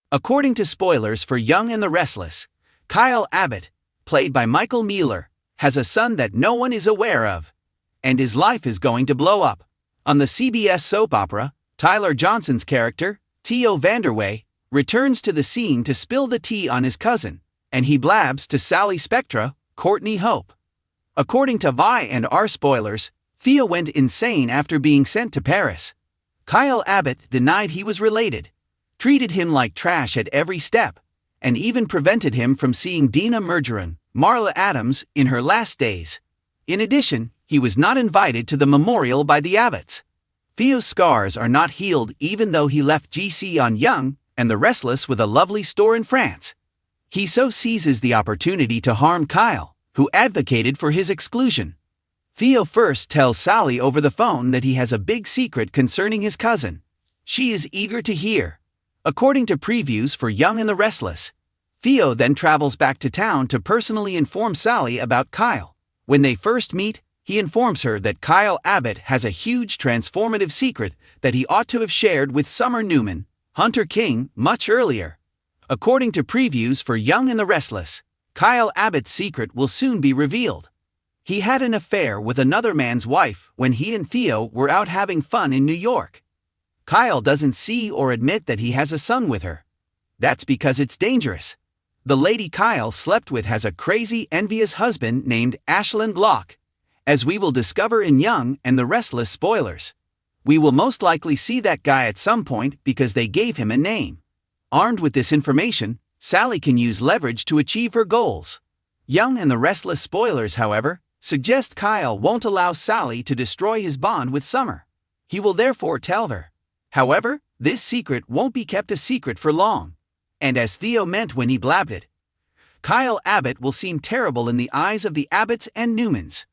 According to spoilers for Young and the Restless, Kyle Abbott, played by Michael Mueller, has a son that no one is aware of. And his life is going to blow up. On the CBS soap opera, Tyler Johnson's character, Theo Vanderway, returns to the scene to spill the tea on his cousin, and he blabs to Sally Spectra, Courtney Hope. According to Vi and R spoilers, Theo went insane after being sent to Paris. Kyle Abbott denied he was related, treated him like trash at every step, and even prevented him from seeing Dina Margarin, Marla Adams, in her last days. In addition, he was not invited to the memorial by the Abbotts. Theo's scars are not healed even though he left GC on Young and the Restless with a lovely store in France. He so seizes the opportunity to harm Kyle, who advocated for his exclusion. Theo first tells Sally over the phone that he has a big secret concerning his cousin. She is eager to hear. According to previews for Young and the Restless, Theo then travels back to town to personally inform Sally about Kyle. When they first meet, he informs her that Kyle Abbott has a huge transformative secret that he ought to have shared with Summer Newman, Hunter King, much earlier. According to previews for Young and the Restless, Kyle Abbott's secret will soon be revealed. He had an affair with another man's wife when he and Theo were out having fun in New York. Kyle doesn't see or admit that he has a son with her. That's because it's dangerous. The lady Kyle slept with has a crazy, envious husband named Ashland Locke, as we will discover in Young and the Restless spoilers. We will most likely see that guy at some point because they gave him a name. Armed with this information, Sally can use leverage to achieve her goals. Young and the Restless spoilers, however, suggest Kyle won't allow Sally to destroy his bond with Summer. He will therefore tell her. However, this secret won't be kept a secret for long. And as Theo meant when he blabbed it, Kyle Abbott will seem terrible in the eyes of the Abbotts and Newmans.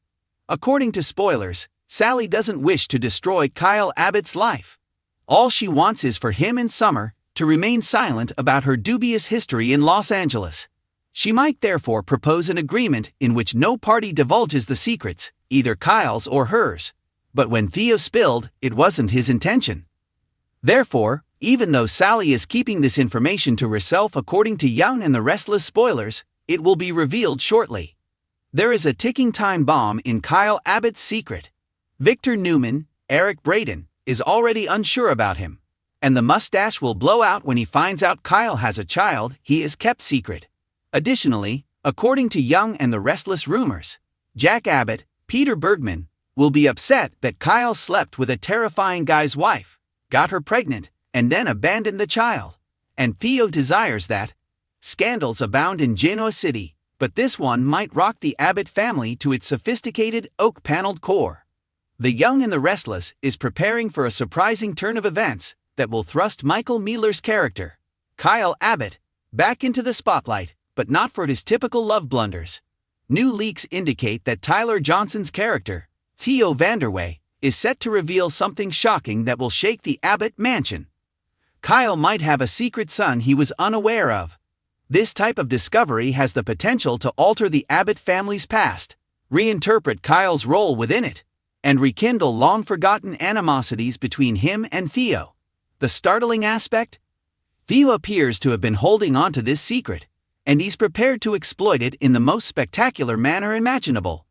According to spoilers, Sally doesn't wish to destroy Kyle Abbott's life. All she wants is for him and Summer to remain silent about her dubious history in Los Angeles. She might therefore propose an agreement in which no party divulges the secrets, either Kyle's or hers. But when Theo spilled, it wasn't his intention. Therefore, even though Sally is keeping this information to herself according to Young and the Restless spoilers, it will be revealed shortly. There is a ticking time bomb in Kyle Abbott's secret. Victor Newman, Eric Braeden, is already unsure about him. And the mustache will blow out when he finds out Kyle has a child he has kept secret. Additionally, according to Young and the Restless rumors, Jack Abbott, Peter Bergman, will be upset that Kyle slept with a terrifying guy's wife, got her pregnant, and then abandoned the child. And Theo desires that. Scandals abound in Genoa City, but this one might rock the Abbott family to its sophisticated oak-paneled core. The Young and the Restless is preparing for a surprising turn of events that will thrust Michael Mueller's character, Kyle Abbott, back into the spotlight, but not for his typical love blunders. New leaks indicate that Tyler Johnson's character, Theo Vanderway, is set to reveal something shocking that will shake the Abbott mansion. Kyle might have a secret son he was unaware of. This type of discovery has the potential to alter the Abbott family's past, reinterpret Kyle's role within it, and rekindle long-forgotten animosities between him and Theo. The startling aspect? Theo appears to have been holding on to this secret, and he's prepared to exploit it in the most spectacular manner imaginable.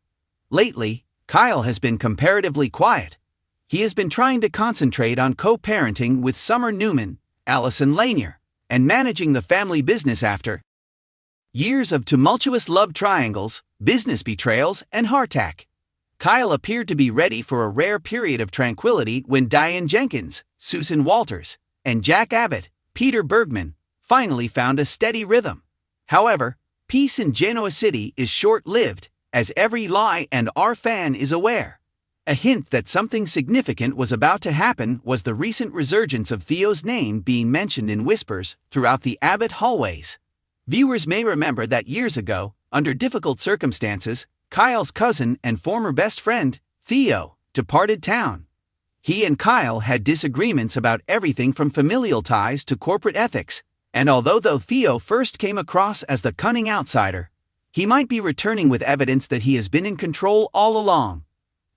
Lately, Kyle has been comparatively quiet. He has been trying to concentrate on co-parenting with Summer Newman, Allison Lanier, and managing the family business after years of tumultuous love triangles, business betrayals, and hardtack. Kyle appeared to be ready for a rare period of tranquility when Diane Jenkins, Susan Walters, and Jack Abbott, Peter Bergman, finally found a steady rhythm. However, peace in Genoa City is short-lived, as every Lie and R fan is aware. A hint that something significant was about to happen was the recent resurgence of Theo's name being mentioned in whispers throughout the Abbott hallways. Viewers may remember that years ago, under difficult circumstances, Kyle's cousin and former best friend, Theo, departed town. He and Kyle had disagreements about everything from familial ties to corporate ethics, and although Theo first came across as the cunning outsider, he might be returning with evidence that he has been in control all along.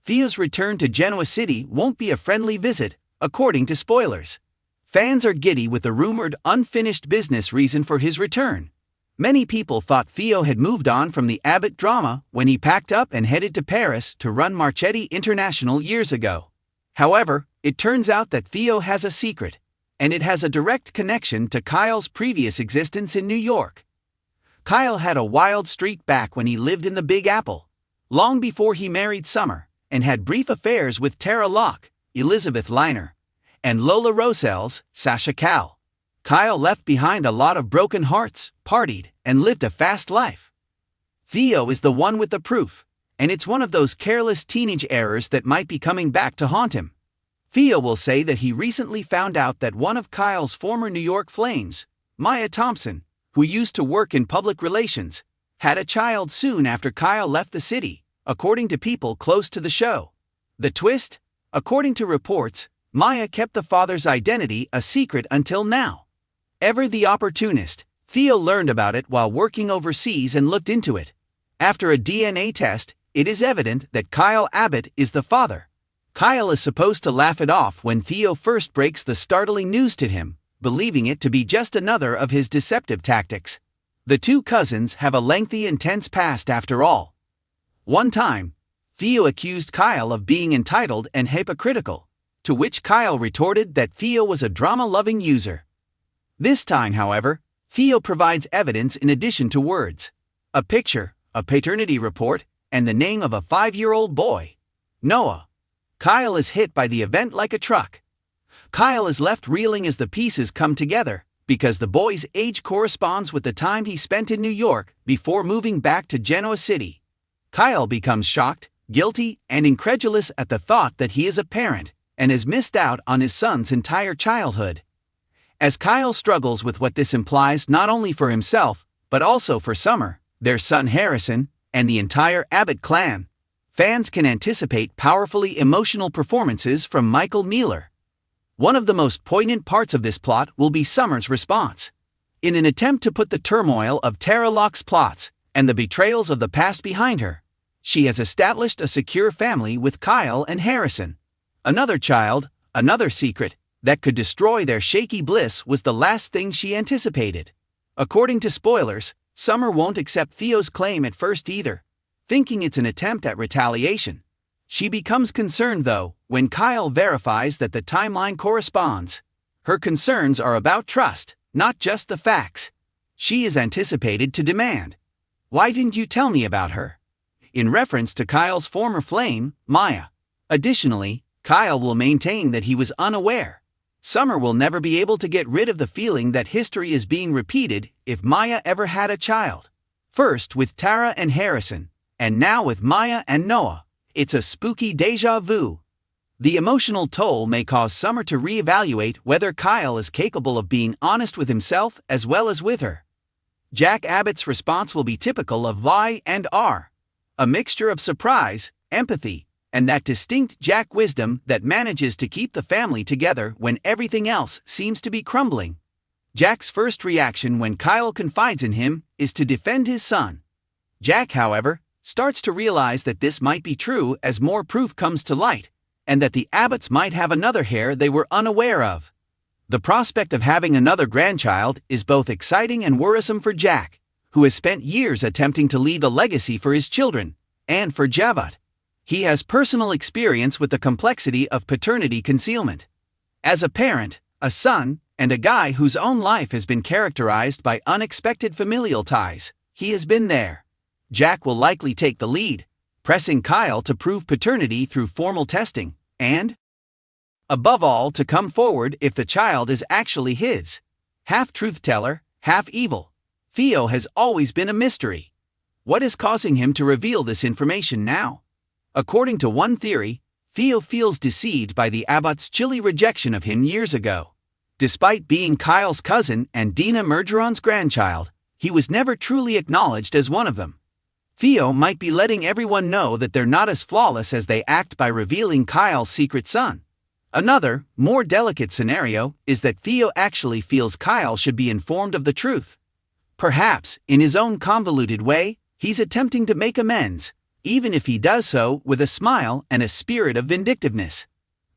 Theo's return to Genoa City won't be a friendly visit, according to spoilers. Fans are giddy with the rumored unfinished business reason for his return. Many people thought Theo had moved on from the Abbott drama when he packed up and headed to Paris to run Marchetti International years ago. However, it turns out that Theo has a secret, and it has a direct connection to Kyle's previous existence in New York. Kyle had a wild streak back when he lived in the Big Apple, long before he married Summer, and had brief affairs with Tara Locke, Elizabeth Liner, and Lola Rosells, Sasha Cal. Kyle left behind a lot of broken hearts, partied, and lived a fast life. Theo is the one with the proof, and it's one of those careless teenage errors that might be coming back to haunt him. Theo will say that he recently found out that one of Kyle's former New York flames, Maya Thompson, who used to work in public relations, had a child soon after Kyle left the city, according to people close to the show. The twist? According to reports, Maya kept the father's identity a secret until now. Ever the opportunist, Theo learned about it while working overseas and looked into it. After a DNA test, it is evident that Kyle Abbott is the father. Kyle is supposed to laugh it off when Theo first breaks the startling news to him, believing it to be just another of his deceptive tactics. The two cousins have a lengthy and tense past after all. One time, Theo accused Kyle of being entitled and hypocritical, to which Kyle retorted that Theo was a drama-loving user. This time, however, Theo provides evidence in addition to words. A picture, a paternity report, and the name of a 5-year-old boy, Noah. Kyle is hit by the event like a truck. Kyle is left reeling as the pieces come together, because the boy's age corresponds with the time he spent in New York before moving back to Genoa City. Kyle becomes shocked, guilty, and incredulous at the thought that he is a parent and has missed out on his son's entire childhood. As Kyle struggles with what this implies not only for himself, but also for Summer, their son Harrison, and the entire Abbott clan, fans can anticipate powerfully emotional performances from Michael Mealer. One of the most poignant parts of this plot will be Summer's response. In an attempt to put the turmoil of Tara Locke's plots and the betrayals of the past behind her, she has established a secure family with Kyle and Harrison. Another child, another secret, that could destroy their shaky bliss was the last thing she anticipated. According to spoilers, Summer won't accept Theo's claim at first either, thinking it's an attempt at retaliation. She becomes concerned though, when Kyle verifies that the timeline corresponds. Her concerns are about trust, not just the facts. She is anticipated to demand, "Why didn't you tell me about her?" in reference to Kyle's former flame, Maya. Additionally, Kyle will maintain that he was unaware. Summer will never be able to get rid of the feeling that history is being repeated if Maya ever had a child. First with Tara and Harrison, and now with Maya and Noah. It's a spooky déjà vu. The emotional toll may cause Summer to reevaluate whether Kyle is capable of being honest with himself as well as with her. Jack Abbott's response will be typical of Y&R, a mixture of surprise, empathy, and that distinct Jack wisdom that manages to keep the family together when everything else seems to be crumbling. Jack's first reaction when Kyle confides in him is to defend his son. Jack, however, starts to realize that this might be true as more proof comes to light, and that the Abbotts might have another heir they were unaware of. The prospect of having another grandchild is both exciting and worrisome for Jack, who has spent years attempting to leave a legacy for his children, and for Abbott. He has personal experience with the complexity of paternity concealment. As a parent, a son, and a guy whose own life has been characterized by unexpected familial ties, he has been there. Jack will likely take the lead, pressing Kyle to prove paternity through formal testing, and, above all, to come forward if the child is actually his. Half truth teller, half evil. Theo has always been a mystery. What is causing him to reveal this information now? According to one theory, Theo feels deceived by the Abbott's chilly rejection of him years ago. Despite being Kyle's cousin and Dina Mergeron's grandchild, he was never truly acknowledged as one of them. Theo might be letting everyone know that they're not as flawless as they act by revealing Kyle's secret son. Another, more delicate scenario is that Theo actually feels Kyle should be informed of the truth. Perhaps, in his own convoluted way, he's attempting to make amends, even if he does so with a smile and a spirit of vindictiveness.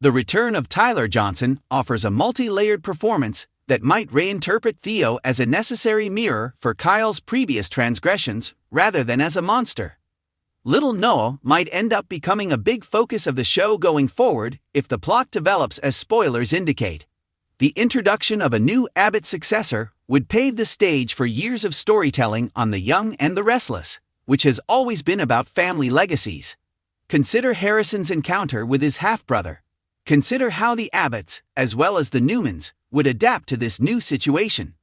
The return of Tyler Johnson offers a multi-layered performance that might reinterpret Theo as a necessary mirror for Kyle's previous transgressions rather than as a monster. Little Noah might end up becoming a big focus of the show going forward if the plot develops as spoilers indicate. The introduction of a new Abbott successor would pave the stage for years of storytelling on The Young and the Restless, which has always been about family legacies. Consider Harrison's encounter with his half-brother. Consider how the Abbotts, as well as the Newmans, would adapt to this new situation.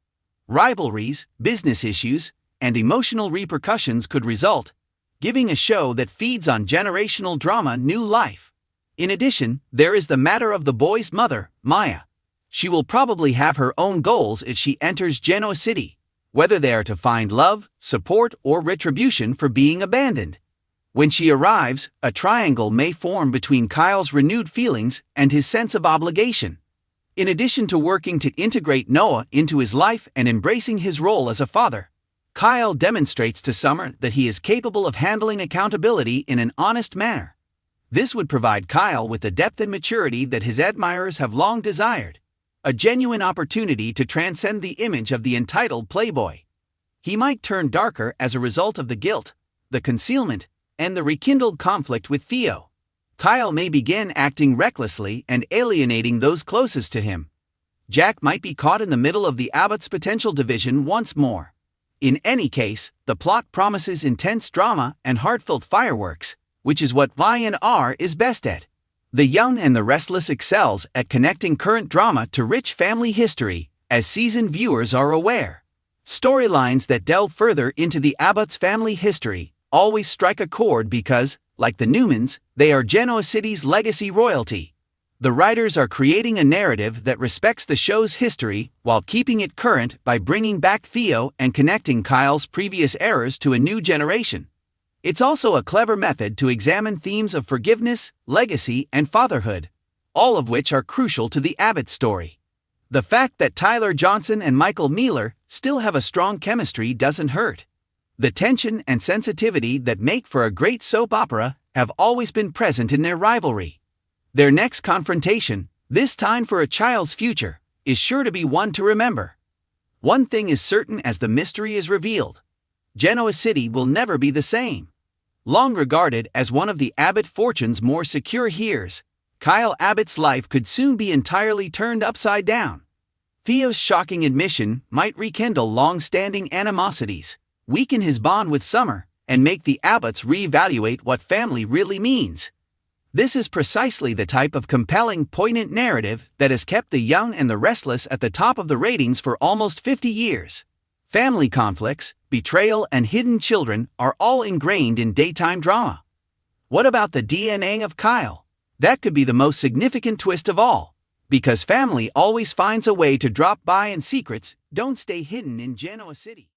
Rivalries, business issues, and emotional repercussions could result, giving a show that feeds on generational drama new life. In addition, there is the matter of the boy's mother, Maya. She will probably have her own goals if she enters Genoa City, whether they are to find love, support, or retribution for being abandoned. When she arrives, a triangle may form between Kyle's renewed feelings and his sense of obligation. In addition to working to integrate Noah into his life and embracing his role as a father, Kyle demonstrates to Summer that he is capable of handling accountability in an honest manner. This would provide Kyle with the depth and maturity that his admirers have long desired, a genuine opportunity to transcend the image of the entitled playboy. He might turn darker as a result of the guilt, the concealment, and the rekindled conflict with Theo. Kyle may begin acting recklessly and alienating those closest to him. Jack might be caught in the middle of the Abbott's potential division once more. In any case, the plot promises intense drama and heartfelt fireworks, which is what Y&R is best at. The Young and the Restless excels at connecting current drama to rich family history, as seasoned viewers are aware. Storylines that delve further into the Abbott's family history always strike a chord because, like the Newmans, they are Genoa City's legacy royalty. The writers are creating a narrative that respects the show's history while keeping it current by bringing back Theo and connecting Kyle's previous errors to a new generation. It's also a clever method to examine themes of forgiveness, legacy, and fatherhood, all of which are crucial to the Abbott story. The fact that Tyler Johnson and Michael Mealer still have a strong chemistry doesn't hurt. The tension and sensitivity that make for a great soap opera have always been present in their rivalry. Their next confrontation, this time for a child's future, is sure to be one to remember. One thing is certain as the mystery is revealed: Genoa City will never be the same. Long regarded as one of the Abbott fortune's more secure heirs, Kyle Abbott's life could soon be entirely turned upside down. Theo's shocking admission might rekindle long-standing animosities, weaken his bond with Summer, and make the Abbotts reevaluate what family really means. This is precisely the type of compelling, poignant narrative that has kept The Young and the Restless at the top of the ratings for almost 50 years. Family conflicts, betrayal, and hidden children are all ingrained in daytime drama. What about the DNA of Kyle? That could be the most significant twist of all, because family always finds a way to drop by and secrets don't stay hidden in Genoa City.